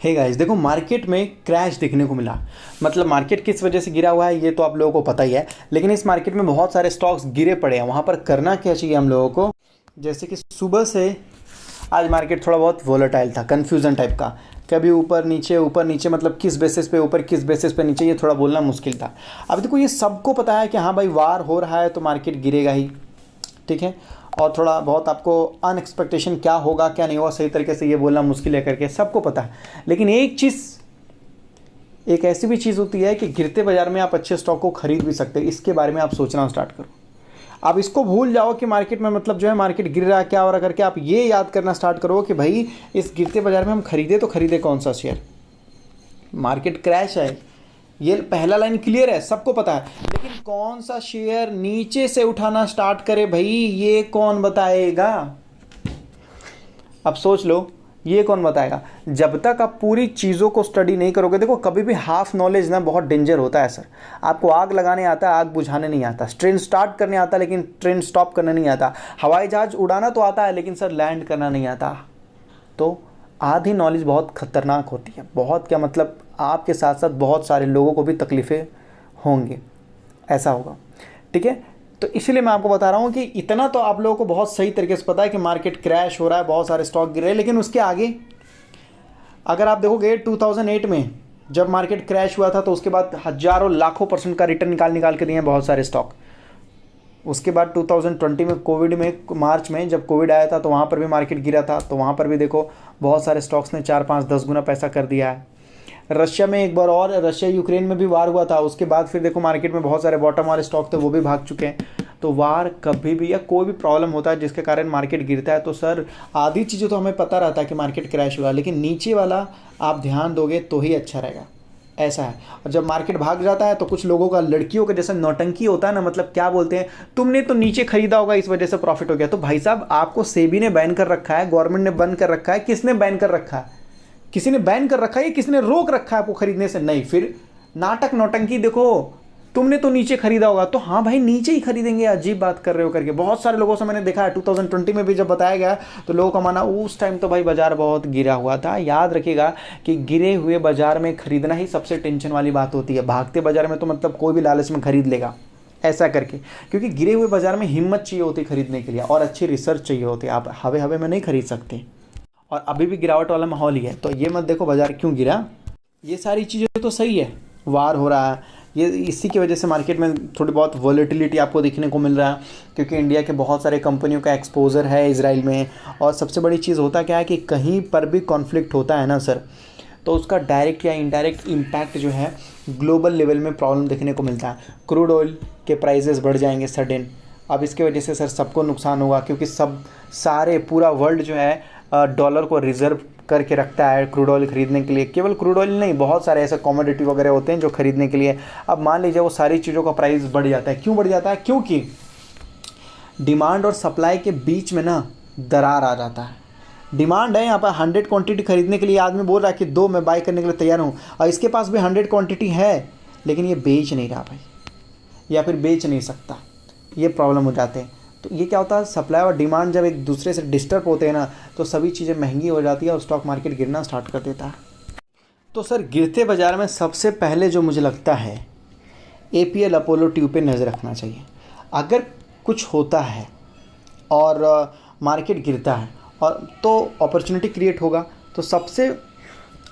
Hey guys, देखो market में crash देखने को मिला। मतलब मार्केट किस वजह से गिरा हुआ है ये तो आप लोगों को पता ही है, लेकिन इस मार्केट में बहुत सारे स्टॉक्स गिरे पड़े हैं। वहाँ पर करना क्या चाहिए हम लोगों को? जैसे कि सुबह से आज मार्केट थोड़ा बहुत वोलेटाइल था, कन्फ्यूज़न टाइप का, कभी ऊपर नीचे, मतलब किस बेसिस पे ऊपर किस बेसिस पे नीचे, ये थोड़ा बोलना मुश्किल था। अब देखो ये सबको पता है कि हाँ भाई वार हो रहा है तो मार्केट गिरेगा ही, ठीक है। और थोड़ा बहुत आपको अनएक्सपेक्टेशन क्या होगा क्या नहीं होगा सही तरीके से ये बोलना मुश्किल है करके सबको पता है। लेकिन एक ऐसी भी चीज़ होती है कि गिरते बाजार में आप अच्छे स्टॉक को खरीद भी सकते हैं। इसके बारे में आप सोचना स्टार्ट करो। आप इसको भूल जाओ कि मार्केट में मतलब जो है मार्केट गिर रहा है क्या हो रहा करके, आप ये याद करना स्टार्ट करो कि भाई इस गिरते बाजार में हम खरीदे तो खरीदे कौन सा शेयर। मार्केट क्रैश है, ये पहला लाइन क्लियर है, सबको पता है, लेकिन कौन सा शेयर नीचे से उठाना स्टार्ट करे भाई ये कौन बताएगा? अब सोच लो, ये कौन बताएगा? जब तक आप पूरी चीज़ों को स्टडी नहीं करोगे। देखो कभी भी हाफ नॉलेज ना बहुत डेंजर होता है सर। आपको आग लगाने आता है, आग बुझाने नहीं आता। ट्रेन स्टार्ट करने आता है लेकिन ट्रेन स्टॉप करने नहीं आता। हवाई जहाज उड़ाना तो आता है लेकिन सर लैंड करना नहीं आता। तो आधी नॉलेज बहुत खतरनाक होती है। बहुत क्या मतलब, आपके साथ साथ बहुत सारे लोगों को भी तकलीफ़ें होंगी, ऐसा होगा, ठीक है। तो इसीलिए मैं आपको बता रहा हूँ कि इतना तो आप लोगों को बहुत सही तरीके से पता है कि मार्केट क्रैश हो रहा है, बहुत सारे स्टॉक गिर रहे हैं। लेकिन उसके आगे अगर आप देखोगे 2008 में जब मार्केट क्रैश हुआ था तो उसके बाद हज़ारों लाखों % का रिटर्न निकाल के दिए हैं बहुत सारे स्टॉक। उसके बाद 2020 में कोविड में मार्च में जब कोविड आया था तो वहाँ पर भी मार्केट गिरा था, तो वहाँ पर भी देखो बहुत सारे स्टॉक्स ने 4-5-10 गुना पैसा कर दिया है। रशिया में एक बार और, रशिया यूक्रेन में भी वार हुआ था, उसके बाद फिर देखो मार्केट में बहुत सारे बॉटम वाले स्टॉक थे वो भी भाग चुके हैं। तो वार कभी भी या कोई भी प्रॉब्लम होता है जिसके कारण मार्केट गिरता है तो सर आधी चीज़ें तो हमें पता रहता है कि मार्केट क्रैश हुआ, लेकिन नीचे वाला आप ध्यान दोगे तो ही अच्छा रहेगा, ऐसा है। और जब मार्केट भाग जाता है तो कुछ लोगों का लड़कियों का जैसा नौटंकी होता है ना, मतलब क्या बोलते हैं, तुमने तो नीचे खरीदा होगा इस वजह से प्रॉफिट हो गया। तो भाई साहब आपको सेबी ने बैन कर रखा है, गवर्नमेंट ने बंद कर रखा है। किसने बैन कर रखा है? किसी ने बैन कर रखा है, किसी ने रोक रखा है आपको खरीदने से? नहीं। फिर नाटक नौटंकी देखो, तुमने तो नीचे खरीदा होगा तो हाँ भाई नीचे ही खरीदेंगे, अजीब बात कर रहे हो करके बहुत सारे लोगों से मैंने देखा है। 2020 में भी जब बताया गया तो लोगों का माना उस टाइम तो भाई बाजार बहुत गिरा हुआ था। याद रखिएगा कि गिरे हुए बाजार में खरीदना ही सबसे टेंशन वाली बात होती है। भागते बाजार में तो मतलब कोई भी लालच में खरीद लेगा ऐसा करके, क्योंकि गिरे हुए बाजार में हिम्मत चाहिए होती खरीदने के लिए और अच्छी रिसर्च चाहिए होती है। आप हवे हवे में नहीं खरीद सकते और अभी भी गिरावट वाला माहौल ही है। तो ये मत देखो बाजार क्यों गिरा, ये सारी चीज़ें तो सही है, वार हो रहा है, ये इसी की वजह से मार्केट में थोड़ी बहुत वॉलेटिलिटी आपको देखने को मिल रहा है, क्योंकि इंडिया के बहुत सारे कंपनियों का एक्सपोजर है इजराइल में। और सबसे बड़ी चीज़ होता क्या है कि कहीं पर भी कॉन्फ्लिक्ट होता है ना सर, तो उसका डायरेक्ट या इनडायरेक्ट इम्पैक्ट जो है ग्लोबल लेवल में प्रॉब्लम देखने को मिलता है। क्रूड ऑयल के प्राइजेस बढ़ जाएंगे सडन। अब इसके वजह से सर सबको नुकसान होगा, क्योंकि पूरा वर्ल्ड जो है डॉलर को रिजर्व करके रखता है क्रूड ऑयल खरीदने के लिए। केवल क्रूड ऑयल नहीं, बहुत सारे ऐसे कमोडिटी वगैरह होते हैं जो खरीदने के लिए। अब मान लीजिए वो सारी चीज़ों का प्राइस बढ़ जाता है। क्यों बढ़ जाता है? क्योंकि डिमांड और सप्लाई के बीच में ना दरार आ जाता है। डिमांड है यहाँ पर 100 क्वांटिटी खरीदने के लिए, आदमी बोल रहा है कि 2 मैं बाई करने के लिए तैयार हूँ, और इसके पास भी 100 क्वांटिटी है लेकिन ये बेच नहीं रहा भाई, या फिर बेच नहीं सकता। ये प्रॉब्लम हो जाते हैं। तो ये क्या होता है, सप्लाई और डिमांड जब एक दूसरे से डिस्टर्ब होते हैं ना तो सभी चीज़ें महंगी हो जाती है और स्टॉक मार्केट गिरना स्टार्ट कर देता है। तो सर गिरते बाजार में सबसे पहले जो मुझे लगता है APL अपोलो ट्यूब पे नज़र रखना चाहिए। अगर कुछ होता है और मार्केट गिरता है और तो अपॉर्चुनिटी क्रिएट होगा, तो सबसे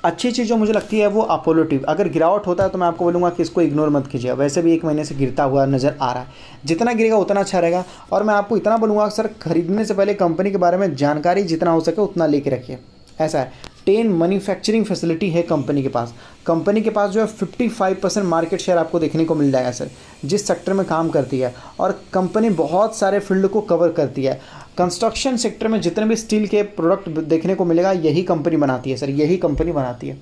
अच्छी चीज़ जो मुझे लगती है वो अपोलो ट्यूब। अगर गिरावट होता है तो मैं आपको बोलूँगा कि इसको इग्नोर मत कीजिए, वैसे भी 1 महीने से गिरता हुआ नज़र आ रहा है। जितना गिरेगा उतना अच्छा रहेगा। और मैं आपको इतना बोलूँगा सर, खरीदने से पहले कंपनी के बारे में जानकारी जितना हो सके उतना लेके रखिए। ऐसा है, 10 मैन्युफैक्चरिंग फैसिलिटी है कंपनी के पास। कंपनी के पास जो है 55% मार्केट शेयर आपको देखने को मिल जाएगा सर, जिस सेक्टर में काम करती है। और कंपनी बहुत सारे फील्ड को कवर करती है। कंस्ट्रक्शन सेक्टर में जितने भी स्टील के प्रोडक्ट देखने को मिलेगा यही कंपनी बनाती है सर, यही कंपनी बनाती है।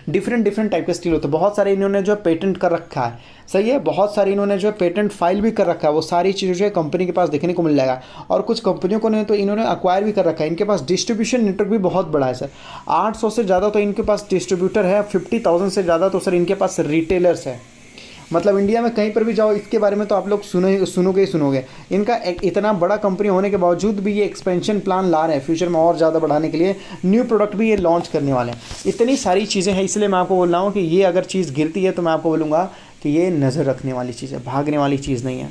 डिफरेंट टाइप के स्टील होते हैं। बहुत सारे इन्होंने जो है पेटेंट कर रखा है, सही है, बहुत सारी इन्होंने जो है पेटेंट फाइल भी कर रखा है। वो सारी चीज़ें जो है कंपनी के पास देखने को मिल जाएगा। और कुछ कंपनियों को ने तो इन्होंने अक्वायर भी कर रखा है। इनके पास डिस्ट्रीब्यूशन नेटवर्क भी बहुत बड़ा है सर। 800 से ज़्यादा तो इनके पास डिस्ट्रीब्यूटर है, 50,000 से ज़्यादा तो सर इनके पास रिटेलर्स है। मतलब इंडिया में कहीं पर भी जाओ इसके बारे में तो आप लोग सुनोगे ही सुनोगे। इनका इतना बड़ा कंपनी होने के बावजूद भी ये एक्सपेंशन प्लान ला रहे हैं फ्यूचर में और ज़्यादा बढ़ाने के लिए। न्यू प्रोडक्ट भी ये लॉन्च करने वाले हैं। इतनी सारी चीज़ें हैं, इसलिए मैं आपको बोल रहा हूँ कि ये अगर चीज़ गिरती है तो मैं आपको बोलूँगा कि ये नज़र रखने वाली चीज़ है, भागने वाली चीज़ नहीं है।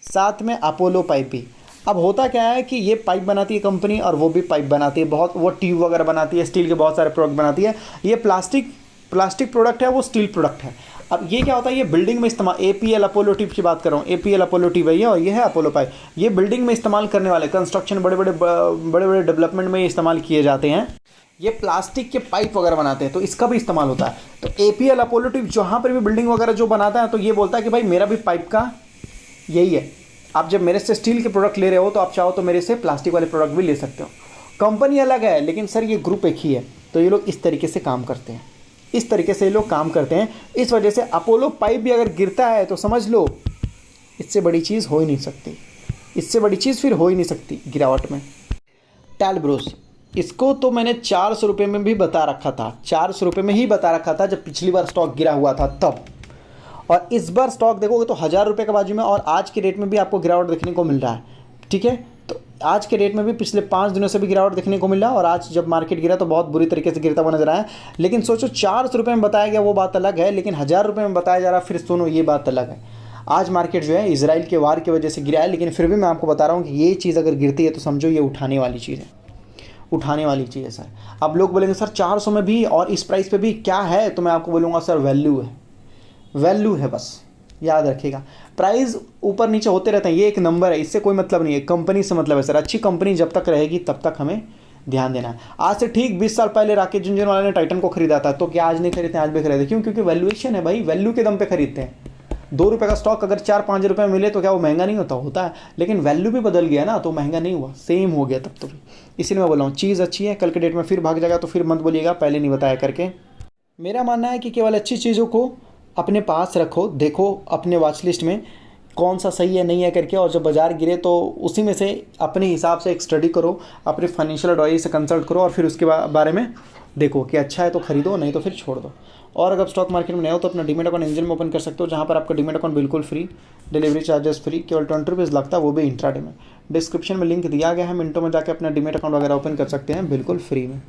साथ में अपोलो पाइप भी। अब होता क्या है कि ये पाइप बनाती है कंपनी और वो भी पाइप बनाती है, बहुत वो ट्यूब वगैरह बनाती है, स्टील के बहुत सारे प्रोडक्ट बनाती है। ये प्लास्टिक प्रोडक्ट है, वो स्टील प्रोडक्ट है। अब ये क्या होता है, ये बिल्डिंग में इस्तेमाल, APL अपोलो ट्यूब की बात कर रहा हूँ, APL अपोलो ट्यूब है ये, और ये है अपोलो पाइप। ये बिल्डिंग में इस्तेमाल करने वाले, कंस्ट्रक्शन बड़े बड़े डेवलपमेंट में इस्तेमाल किए जाते हैं। ये प्लास्टिक के पाइप वगैरह बनाते हैं तो इसका भी इस्तेमाल होता है। तो APL अपोलो ट्यूब जहाँ पर भी बिल्डिंग वगैरह जो बनाता है तो ये बोलता है कि भाई मेरा भी पाइप का यही है। आप जब मेरे से स्टील के प्रोडक्ट ले रहे हो तो आप चाहो तो मेरे से प्लास्टिक वाले प्रोडक्ट भी ले सकते हो। कंपनी अलग है लेकिन सर ये ग्रुप एक ही है। तो ये लोग इस तरीके से काम करते हैं, इस तरीके से ये लोग काम करते हैं। इस वजह से अपोलो पाइप भी अगर गिरता है तो समझ लो इससे बड़ी चीज़ हो ही नहीं सकती, इससे बड़ी चीज़ फिर हो ही नहीं सकती गिरावट में। टैलब्रोस, इसको तो मैंने 400 रुपये में भी बता रखा था, 400 रुपये में ही बता रखा था जब पिछली बार स्टॉक गिरा हुआ था तब। और इस बार स्टॉक देखोगे तो 1000 रुपये के बाजू में, और आज के रेट में भी आपको गिरावट देखने को मिल रहा है। ठीक है, तो आज के रेट में भी पिछले 5 दिनों से भी गिरावट देखने को मिल रहा है, और आज जब मार्केट गिरा तो बहुत बुरी तरीके से गिरता हुआ नजर आया। लेकिन सोचो 400 रुपये में बताया गया वो बात अलग है, लेकिन 1000 रुपये में बताया जा रहा फिर सुनो ये बात अलग है। आज मार्केट जो है इजराइल के वार की वजह से गिरा है, लेकिन फिर भी मैं आपको बता रहा हूँ कि ये चीज़ अगर गिरती है तो समझो ये उठाने वाली चीज़ है, उठाने वाली चीज़ है सर। अब लोग बोलेंगे सर 400 में भी और इस प्राइस पे भी क्या है, तो मैं आपको बोलूँगा सर वैल्यू है, वैल्यू है, बस याद रखिएगा। प्राइस ऊपर नीचे होते रहते हैं, ये एक नंबर है, इससे कोई मतलब नहीं है, कंपनी से मतलब है सर। अच्छी कंपनी जब तक रहेगी तब तक हमें ध्यान देना है। आज से ठीक 20 साल पहले राकेश झुनझुनवाला ने टाइटन को खरीदा था, तो क्या आज नहीं खरीदते, आज भी खरीदते। क्यों? क्योंकि वैल्यूएशन है भाई, वैल्यू के दम पे खरीदते हैं। 2 रुपये का स्टॉक अगर 4-5 रुपये में मिले तो क्या वो महंगा नहीं होता? होता है, लेकिन वैल्यू भी बदल गया ना, तो महंगा नहीं हुआ, सेम हो गया तब तो। इसलिए मैं बोल रहा हूँ चीज़ अच्छी है, कल के डेट में फिर भाग जाएगा तो फिर मत बोलिएगा पहले नहीं बताया करके। मेरा मानना है कि केवल अच्छी चीज़ों को अपने पास रखो, देखो अपने वॉच लिस्ट में कौन सा सही है नहीं है करके, और जब बाजार गिरे तो उसी में से अपने हिसाब से एक स्टडी करो, अपने फाइनेंशियल एडवाइजर से कंसल्ट करो, और फिर उसके बारे में देखो कि अच्छा है तो खरीदो, नहीं तो फिर छोड़ दो। और अगर स्टॉक मार्केट में नए हो तो अपना डीमेट अकाउंट एंजल में ओपन कर सकते हो, जहाँ पर आपका डीमेट अकाउंट बिल्कुल फ्री, डिलीवरी चार्जेस फ्री, केवल 20 रुपीज़ लगता है, वो भी इंट्राडे में। डिस्क्रिप्शन में लिंक दिया गया है, मिनटों में जाकर अपना डीमेट अकाउंट वगैरह ओपन कर सकते हैं बिल्कुल फ्री में।